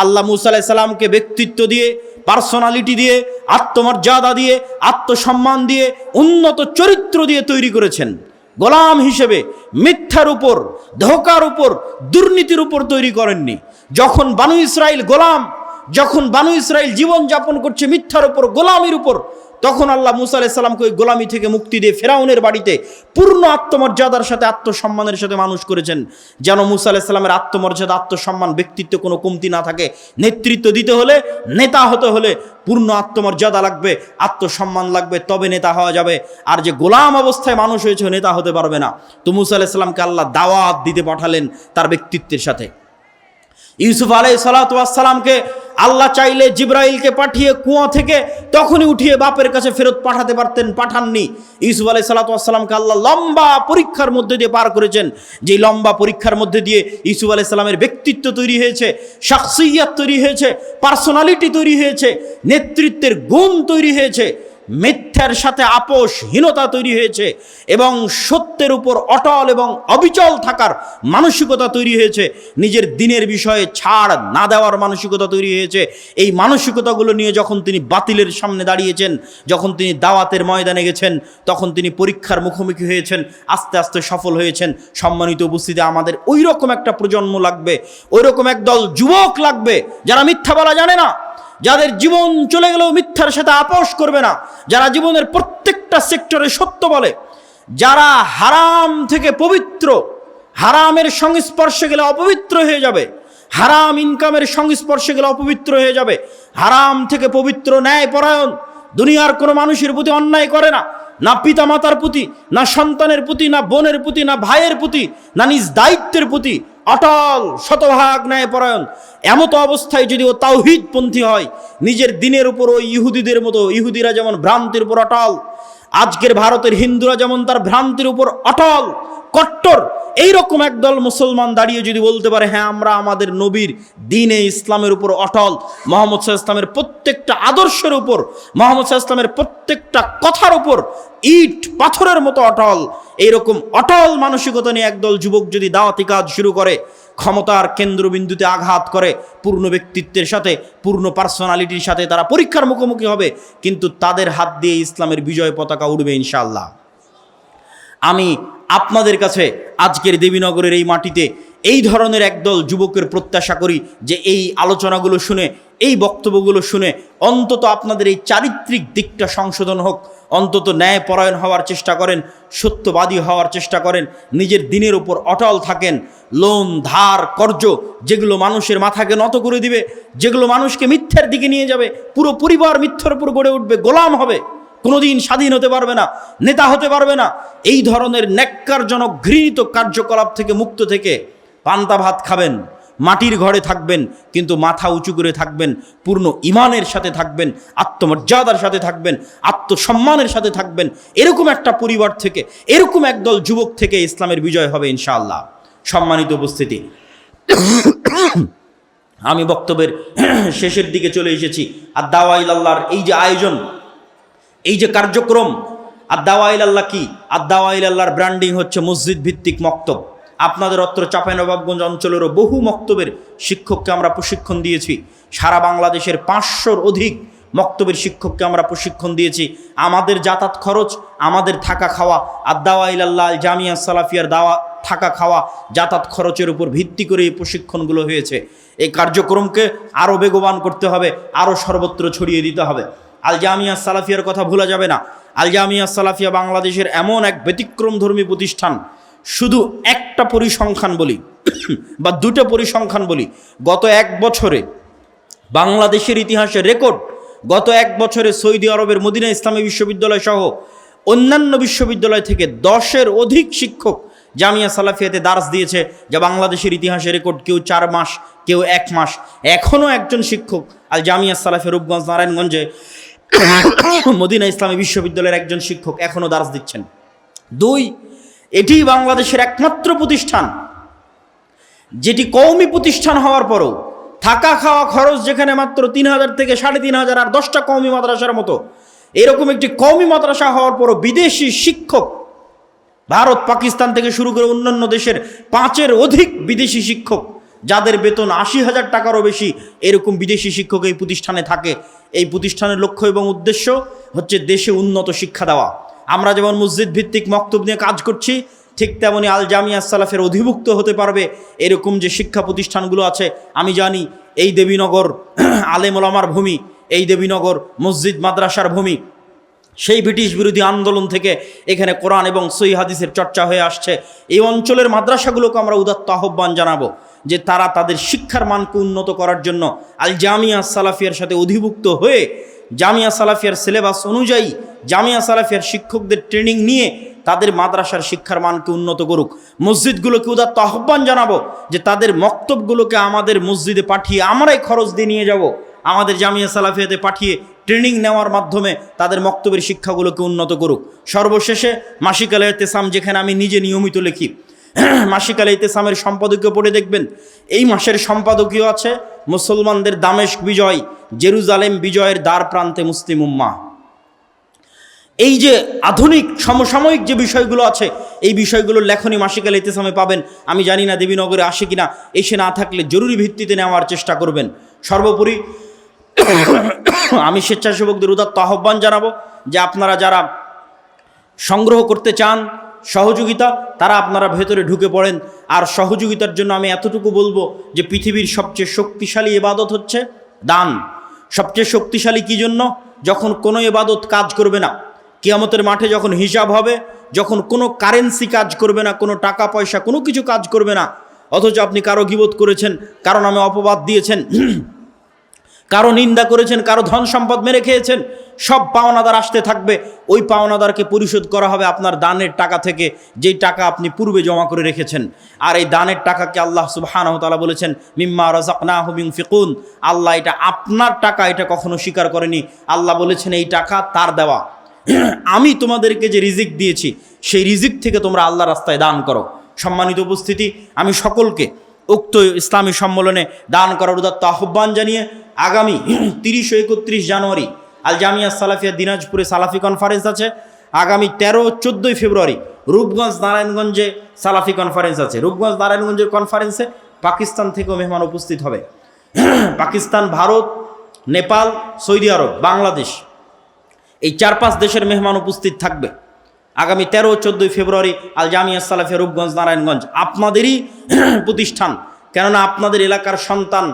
আল্লাহ মুসা আলাইহিস সালামকে ব্যক্তিত্ব দিয়ে, পার্সোনালিটি দিয়ে, আত্মমর্যাদা দিয়ে, আত্মসম্মান দিয়ে, উন্নত চরিত্র দিয়ে তৈরি করেছেন। গোলাম হিসেবে মিথ্যার উপর, ধোঁকার উপর, দুর্নীতির উপর তৈরি করেননি। যখন বানু ইসরাইল গোলাম, যখন বানু ইসরাইল জীবন যাপন করছে মিথ্যার উপর, গোলামির উপর, তখন আল্লাহ মুসা আলাইহিস সালামকে ওই গোলামি থেকে মুক্তি দিয়ে ফেরাউনের বাড়িতে পূর্ণ আত্মমর্যাদার সাথে, আত্মসম্মানের সাথে মানুষ করেছেন, যেন মুসা আলাইহিস সালামের আত্মমর্যাদা, আত্মসম্মান, ব্যক্তিত্ব কোনো কমতি না থাকে। নেতৃত্ব দিতে হলে, নেতা হতে হলে পূর্ণ আত্মমর্যাদা লাগবে, আত্মসম্মান লাগবে, তবে নেতা হওয়া যাবে। আর যে গোলাম অবস্থায় মানুষ হয়েছে নেতা হতে পারবে না। তো মুসা আলাইহিস সালামকে আল্লাহ দাওয়াত দিতে পাঠালেন তার ব্যক্তিত্বের সাথে। ইউসুফ আলাইহিস সালাতু ওয়াস সালামকে আল্লাহ চাইলে জিবরাইলকে পাঠিয়ে কুয়া থেকে তখনই উঠিয়ে বাপের কাছে ফেরত পাঠাতে পারতেন, পাঠাননি। ইউসুফ আলাইহিস সালাতু ওয়াস সালামকে আল্লাহ লম্বা পরীক্ষার মধ্যে দিয়ে পার করেছেন। যেই লম্বা পরীক্ষার মধ্যে দিয়ে ইউসুফ আলাইহিস সালামের ব্যক্তিত্ব তৈরি হয়েছে, শাখসিয়াত তৈরি হয়েছে, পার্সোনালিটি তৈরি হয়েছে, নেতৃত্বের গুণ তৈরি হয়েছে, মিথ্যার সাথে আপোষহীনতা তৈরি হয়েছে, এবং সত্যের উপর অটল এবং অবিচল থাকার মানসিকতা তৈরি হয়েছে, নিজের দিনের বিষয়ে ছাড় না দেওয়ার মানসিকতা তৈরি হয়েছে। এই মানসিকতাগুলো নিয়ে যখন তিনি বাতিলের সামনে দাঁড়িয়েছেন, যখন তিনি দাওয়াতের ময়দানে গেছেন, তখন তিনি পরীক্ষার মুখোমুখি হয়েছেন, আস্তে আস্তে সফল হয়েছেন। সম্মানিত উপস্থিতি, আমাদের ওই রকম একটা প্রজন্ম লাগবে, ওই রকম একদল যুবক লাগবে যারা মিথ্যা বলা জানে না, যাদের জীবন চলে গেলেও মিথ্যার সাথে আপোষ করবে না, যারা জীবনের প্রত্যেকটা সেক্টরে সত্য বলে, যারা হারাম থেকে পবিত্র, হারামের সংস্পর্শে গেলে অপবিত্র হয়ে যাবে, হারাম ইনকামের সংস্পর্শে গেলে অপবিত্র হয়ে যাবে, হারাম থেকে পবিত্র, ন্যায়পরায়ণ, দুনিয়ার কোনো মানুষের প্রতি অন্যায় করে না, না পিতা মাতার প্রতি, না সন্তানের প্রতি, না বোনের প্রতি, না ভাইয়ের প্রতি, না নিজ দায়িত্বের প্রতি, অটল শতভাগ ন্যায়পরায়ণ। এমতো অবস্থায় যদি ও তাওহীদপন্থী হয়, নিজের দিনের উপর ওই ইহুদিদের মতো, ইহুদিরা যেমন ভ্রান্তির উপর অটল, আজকের ভারতের হিন্দুরা যেমন তার ভ্রান্তির উপর অটল, কট্টর, এইরকম একদল মুসলমান দাঁড়িয়ে যদি বলতে পারে হ্যাঁ আমরা আমাদের নবীর দ্বীনে ইসলামের উপর অটল, মুহাম্মদ সাল্লাল্লাহু আলাইহি ওয়াসাল্লামের প্রত্যেকটা আদর্শের উপর, মুহাম্মদ সাল্লাল্লাহু আলাইহি ওয়াসাল্লামের প্রত্যেকটা কথার উপর ইট পাথরের মতো অটল, এইরকম অটল মানসিকতা নিয়ে একদল যুবক যদি দাওয়াতি কাজ শুরু করে, ক্ষমতার কেন্দ্রবিন্দুতে আঘাত করে, পূর্ণ ব্যক্তিত্বের সাথে, পূর্ণ পার্সোনালিটির সাথে তারা পরীক্ষার মুখোমুখি হবে, কিন্তু তাদের হাত দিয়ে ইসলামের বিজয় পতাকা উড়বে ইনশাআল্লাহ। আমি আপনাদের কাছে আজকের দেবীনগরের এই মাটিতে এই ধরনের একদল যুবকের প্রত্যাশা করি যে এই আলোচনাগুলো শুনে, এই বক্তব্যগুলো শুনে অন্তত আপনাদের এই চারিত্রিক দিকটা সংশোধন হোক, অন্তত ন্যায়পরায়ণ হওয়ার চেষ্টা করেন, সত্যবাদী হওয়ার চেষ্টা করেন, নিজের দিনের উপর অটল থাকেন। লোন, ধার, কর্জ যেগুলো মানুষের মাথাকে নত করে দিবে, যেগুলো মানুষকে মিথ্যার দিকে নিয়ে যাবে, পুরো পরিবার মিথ্যার উপর গড়ে উঠবে, গোলাম হবে, কোনোদিন স্বাধীন হতে পারবে না, নেতা হতে পারবে না, এই ধরনের ন্যাক্কারজনক ঘৃণিত কার্যকলাপ থেকে মুক্ত থেকে পান্তা ভাত খাবেন, মাটির ঘরে থাকবেন, কিন্তু মাথা উঁচু করে থাকবেন, পূর্ণ ঈমানের সাথে থাকবেন, আত্মমর্যাদার সাথে থাকবেন, আত্মসম্মানের সাথে থাকবেন। এরকম একটা পরিবার থেকে, এরকম একদল যুবক থেকে ইসলামের বিজয় হবে ইনশাআল্লাহ। সম্মানিত উপস্থিতি, আমি বক্তব্যের শেষের দিকে চলে এসেছি। আর দাওয়া ইলাল্লাহর এই যে আয়োজন, এই যে কার্যক্রম, আর দাওয়া ইলাল্লাহ কি? আর দাওয়া ইলাল্লাহর ব্র্যান্ডিং হচ্ছে মসজিদ ভিত্তিক মক্তব। আপনাদের অত্র চাঁপাইনবাবগঞ্জ অঞ্চলেরও বহু মক্তবের শিক্ষককে আমরা প্রশিক্ষণ দিয়েছি। সারা বাংলাদেশের 500-র অধিক মক্তবের শিক্ষককে আমরা প্রশিক্ষণ দিয়েছি। আমাদের যাতায়াত খরচ, আমাদের থাকা খাওয়া, আর দাওয়া ইলাল্লাহ জামিয়া সালাফিয়ার দাওয়া থাকা খাওয়া যাতায়াত খরচের উপর ভিত্তি করে এই প্রশিক্ষণগুলো হয়েছে। এই কার্যক্রমকে আরও বেগবান করতে হবে, আরও সর্বত্র ছড়িয়ে দিতে হবে। আল জামিয়া সালাফিয়ার কথা ভোলা যাবে না। আল জামিয়া সালাফিয়া বাংলাদেশের এমন এক ব্যতিক্রমধর্মী প্রতিষ্ঠান। শুধু একটা পরিসংখ্যান বলি বা দুটো পরিসংখ্যান বলি, গত এক বছরে বাংলাদেশের ইতিহাসে রেকর্ড, গত এক বছরে সৌদি আরবের মদিনা ইসলামী বিশ্ববিদ্যালয় সহ অন্যান্য বিশ্ববিদ্যালয় থেকে 10-এর অধিক শিক্ষক জামিয়া সালাফিয়াতে দার্স দিয়েছে, যা বাংলাদেশের ইতিহাসে রেকর্ড। কেউ 4 মাস, কেউ 1 মাস। এখনও একজন শিক্ষক আল জামিয়া সালাফিয়া রূপগঞ্জ নারায়ণগঞ্জে মদিনা ইসলামী বিশ্ববিদ্যালয়ের একজন শিক্ষক এখনও দার্স দিচ্ছেন। 2, এটি বাংলাদেশের একমাত্র প্রতিষ্ঠান যেটি কওমি প্রতিষ্ঠান হওয়ার পরও থাকা খাওয়া খরচ যেখানে মাত্র 3,000 থেকে 3,500 আর 10টা কওমি মাদ্রাসার মতো, এরকম একটি কওমি মাদ্রাসা হওয়ার পরও বিদেশি শিক্ষক, ভারত পাকিস্তান থেকে শুরু করে অন্যান্য দেশের 5-এর অধিক বিদেশি শিক্ষক, যাদের বেতন 80,000 টাকারও বেশি, এরকম বিদেশি শিক্ষক এই প্রতিষ্ঠানে থাকে। এই প্রতিষ্ঠানের লক্ষ্য এবং উদ্দেশ্য হচ্ছে দেশে উন্নত শিক্ষা দেওয়া। আমরা যেমন মসজিদ ভিত্তিক মক্তব নিয়ে কাজ করছি, ঠিক তেমনি আল জামিয়া সালাফের অধিভুক্ত হতে পারবে এরকম যে শিক্ষা প্রতিষ্ঠানগুলো আছে। আমি জানি এই দেবীনগর আলেম ওলামার ভূমি, এই দেবীনগর মসজিদ মাদ্রাসার ভূমি। সেই ব্রিটিশ বিরোধী আন্দোলন থেকে এখানে কোরআন এবং সহিহ হাদিসের চর্চা হয়ে আসছে। এই অঞ্চলের মাদ্রাসাগুলোকে আমরা উদাত্ত আহ্বান জানাবো যে তারা তাদের শিক্ষার মানকে উন্নত করার জন্য আল জামিয়া সালাফিয়ার সাথে অধিভুক্ত হয়ে জামিয়া সালাফিয়ার সিলেবাস অনুযায়ী জামিয়া সালাফিয়ার শিক্ষকদের ট্রেনিং নিয়ে তাদের মাদ্রাসার শিক্ষার মানকে উন্নত করুক। মসজিদগুলোকে উদাত্ত আহ্বান জানাবো যে তাদের মক্তবগুলোকে আমাদের মসজিদে পাঠিয়ে আমরাই খরচ দিয়ে নিয়ে যাব, আমাদের জামিয়া সালাফিয়াতে পাঠিয়ে ট্রেনিং নেওয়ার মাধ্যমে তাদের মক্তবের শিক্ষাগুলোকে উন্নত করুক। সর্বশেষে মাসিক আল ইতিসাম, যেখানে আমি নিজে নিয়মিত লিখি, মাসিক আল ইতিসামের সম্পাদকীয় পড়ে দেখবেন এই মাসের সম্পাদকীয় আছে মুসলমানদের দামেস্ক বিজয়, জেরুজালেম বিজয়ের দ্বার প্রান্তে মুসলিম উম্মাহ। এই যে আধুনিক সমসাময়িক যে বিষয়গুলো আছে, এই বিষয়গুলোর লেখনী মাসিক আল ইতিসামে পাবেন। আমি জানি না দেবীনগরে আসে কিনা, এসে না থাকলে জরুরি ভিত্তিতে নেওয়ার চেষ্টা করবেন। সর্বোপরি আমি স্বেচ্ছাসেবকদের উদাত্ত আহ্বান জানাবো যে আপনারা যারা সংগ্রহ করতে চান সহযোগিতা, তারা আপনারা ভেতরে ঢুকে পড়েন। আর সহযোগিতার জন্য আমি এতটুকু বলবো যে পৃথিবীর সবচেয়ে শক্তিশালী ইবাদত হচ্ছে দান। সবচেয়ে শক্তিশালী কি জন্য? যখন কোনো ইবাদত কাজ করবে না, কিয়ামতের মাঠে যখন হিসাব হবে, যখন কোনো কারেন্সি কাজ করবে না, কোনো টাকা পয়সা কোনো কিছু কাজ করবে না, অথচ আপনি কারো গীবত করেছেন, কারো নামে অপবাদ দিয়েছেন, কারো নিন্দা করেছেন, কারো ধন সম্পদ মেরে খেয়েছেন, সব পাওনাদার আসতে থাকবে। ওই পাওনাদারকে পরিশোধ করা হবে আপনার দানের টাকা থেকে, যেই টাকা আপনি পূর্বে জমা করে রেখেছেন। আর এই দানের টাকাকে আল্লাহ সুবহানাহু ওয়া তাআলা বলেছেন মিম্মা রাযাকনাহুম ইউনফিকুন। আল্লাহ এটা আপনার টাকা, এটা কখনো স্বীকার করেনি। আল্লাহ বলেছেন এই টাকা তার দেওয়া, আমি তোমাদেরকে যে রিজিক দিয়েছি সেই রিজিক থেকে তোমরা আল্লাহর রাস্তায় দান করো। সম্মানিত উপস্থিতি, আমি সকলকে উক্ত ইসলামী সম্মেলনে দান করার উদাত্ত আহ্বান জানিয়ে আগামী 30 ও 31 জানুয়ারি আল জামিয়া সালাফিয়া দিনাজপুরে সালাফি কনফারেন্স আছে। আগামী 13-14 ফেব্রুয়ারি রূপগঞ্জ নারায়ণগঞ্জে সালাফি কনফারেন্স আছে। রূপগঞ্জ নারায়ণগঞ্জের কনফারেন্সে পাকিস্তান থেকেও মেহমান উপস্থিত হবে। পাকিস্তান, ভারত, নেপাল, সৌদি আরব, বাংলাদেশ, এই 4-5 দেশের মেহমান উপস্থিত থাকবে। আগামী 13-14 ফেব্রুয়ারি আল জামিয়া সালাফিয়া রূপগঞ্জ নারায়ণগঞ্জ আপনাদেরই প্রতিষ্ঠান। কেননা আপনাদের এলাকার সন্তান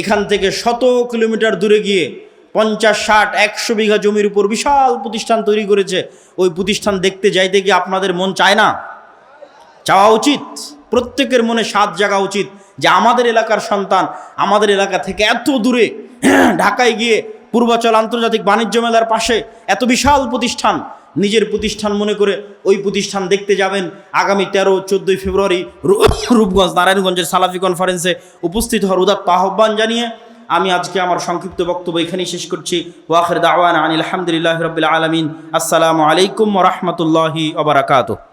এখান থেকে 100 কিলোমিটার দূরে গিয়ে 50, 60, 100 বিঘা জমির উপর বিশাল প্রতিষ্ঠান তৈরি করেছে। ওই প্রতিষ্ঠান দেখতে যাইতে গিয়ে আপনাদের মন চায় না? চাওয়া উচিত, প্রত্যেকের মনে স্বাদ জাগা উচিত যে আমাদের এলাকার সন্তান আমাদের এলাকা থেকে এত দূরে ঢাকায় গিয়ে পূর্বাচল আন্তর্জাতিক বাণিজ্য মেলার পাশে এত বিশাল প্রতিষ্ঠান, নিজের প্রতিষ্ঠান মনে করে ওই প্রতিষ্ঠান দেখতে যাবেন। আগামী 13-14 ফেব্রুয়ারি রূপগঞ্জ নারায়ণগঞ্জের সালাফি কনফারেন্সে উপস্থিত হওয়ার উদাত্ত আহ্বান জানিয়ে আমি আজকে আমার সংক্ষিপ্ত বক্তব্য এখানেই শেষ করছি। ওয়া আখির দাওয়ানা আনিল হামদুলিল্লাহি রাব্বিল আলামিন। আসসালামু আলাইকুম ওয়া রাহমাতুল্লাহি ওয়া বারাকাতুহু।